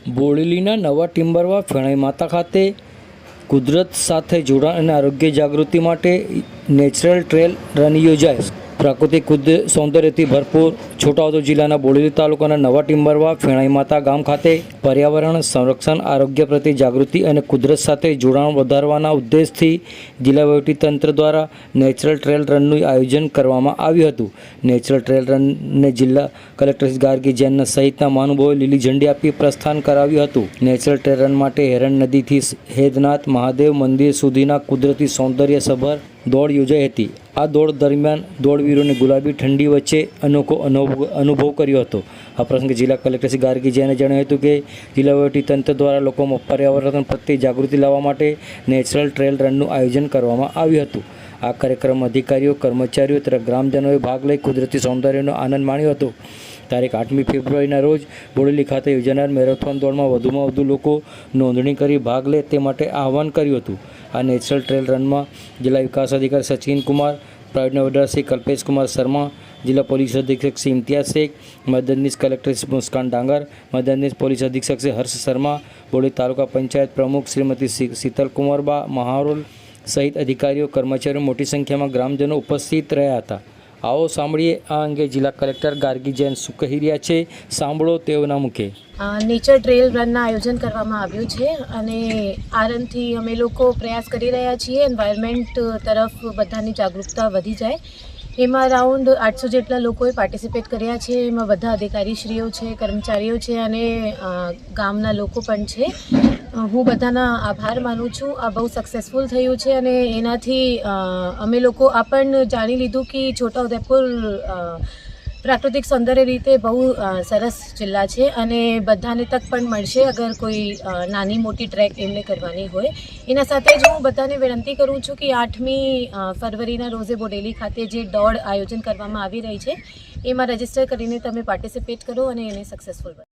બોડેલીના નવા ટિમ્બરવા ફેણાઈ માતા ખાતે કુદરત સાથે જોડાણ અને આરોગ્ય જાગૃતિ માટે નેચરલ ટ્રેલ રન યોજાય। પ્રાકૃતિક સૌંદર્યથી ભરપૂર છોટાઉદેપુર જિલ્લાના બોડેલી તાલુકાના નવા ટિમ્બરવા ફેણાઈ માતા ગામ ખાતે પર્યાવરણ સંરક્ષણ, આરોગ્ય પ્રત્યે જાગૃતિ અને કુદરત સાથે જોડાણ વધારવાના ઉદ્દેશથી જિલ્લા વહીવટીતંત્ર દ્વારા નેચરલ ટ્રેલ રનનું આયોજન કરવામાં આવ્યું હતું। નેચરલ ટ્રેલ રનને જિલ્લા કલેક્ટર ગાર્ગી જૈન સહિતના મહાનુભાવોએ લીલી ઝંડી આપી પ્રસ્થાન કરાવ્યું હતું। નેચરલ ટ્રેલ રન માટે હેરણ નદીથી હેદનાથ મહાદેવ મંદિર સુધીના કુદરતી સૌંદર્યસભર દોડ યોજાઈ હતી। આ દોડ દરમિયાન દોડવીરોને ગુલાબી ઠંડી વચ્ચે અનોખો અનુભવ કર્યો હતો। આ પ્રસંગે જિલ્લા કલેક્ટર શ્રી ગાર્ગી જૈને જણાવ્યું હતું કે જિલ્લા વહીવટીતંત્ર દ્વારા લોકોમાં પર્યાવરણ પ્રત્યે જાગૃતિ લાવવા માટે નેચરલ ટ્રેલ રનનું આયોજન કરવામાં આવ્યું હતું। આ કાર્યક્રમમાં અધિકારીઓ, કર્મચારીઓ તથા ગ્રામજનોએ ભાગ લઈ કુદરતી સૌંદર્યનો આનંદ માણ્યો હતો। તારીખ 8મી ફેબ્રુઆરીના રોજ બોડેલી ખાતે યોજાનાર મેરેથોન દોડમાં વધુમાં વધુ લોકો નોંધણી કરી ભાગ લે તે માટે આહવાન કર્યું હતું। આ નેચરલ ટ્રેલ રનમાં જિલ્લા વિકાસ અધિકારી સચિન કુમાર, પ્રાઇવેટના વડા શ્રી કલ્પેશ કુમાર શર્મા, જિલ્લા પોલીસ અધિક્ષક શ્રી ઇમ્તિયાઝ શેખ, મદદનીશ કલેક્ટર શ્રી મુસ્કાન ડાંગર, મદદનીશ પોલીસ અધિક્ષક શ્રી હર્ષ શર્મા, બોડેલી તાલુકા પંચાયત પ્રમુખ શ્રીમતી શીતલ કુમારબા મહારોલ સહિત અધિકારીઓ, કર્મચારીઓ મોટી સંખ્યામાં ગ્રામજનો ઉપસ્થિત રહ્યા હતા। आओ सांभळीए आ अंगे जिला कलेक्टर गार्गी जैन શું કહી રહ્યા છે, સાંભળો તેઓના મુખે। નેચર ટ્રેલ રનના આયોજન કરવામાં આવ્યું છે અને આ રનથી અમે લોકો પ્રયાસ કરી રહ્યા છીએ એન્વાયરમેન્ટ તરફ બધાની જાગૃતતા વધી જાય। એમાં અરાઉન્ડ 800 જેટલા લોકોએ પાર્ટિસિપેટ કર્યા છે। એમાં બધા અધિકારીશ્રીઓ છે, કર્મચારીઓ છે અને ગામના લોકો પણ છે। હું બધાના આભાર માનું છું। આ બહુ સક્સેસફુલ થયું છે અને એનાથી અમે લોકો આ પણ જાણી લીધું કે છોટાઉદેપુર પ્રાકૃતિક સૌંદર્ય રીતે બહુ સરસ જિલ્લા છે અને બધાને તક પણ મળશે અગર કોઈ નાની મોટી ટ્રેક એમને કરવાની હોય। એના સાથે જ હું બધાને વિનંતી કરું છું કે 8મી ફરવરીના રોજે બોડેલી ખાતે જે દોડ આયોજન કરવામાં આવી રહી છે એમાં રજીસ્ટર કરીને તમે પાર્ટિસિપેટ કરો અને એને સક્સેસફુલ બનાવો।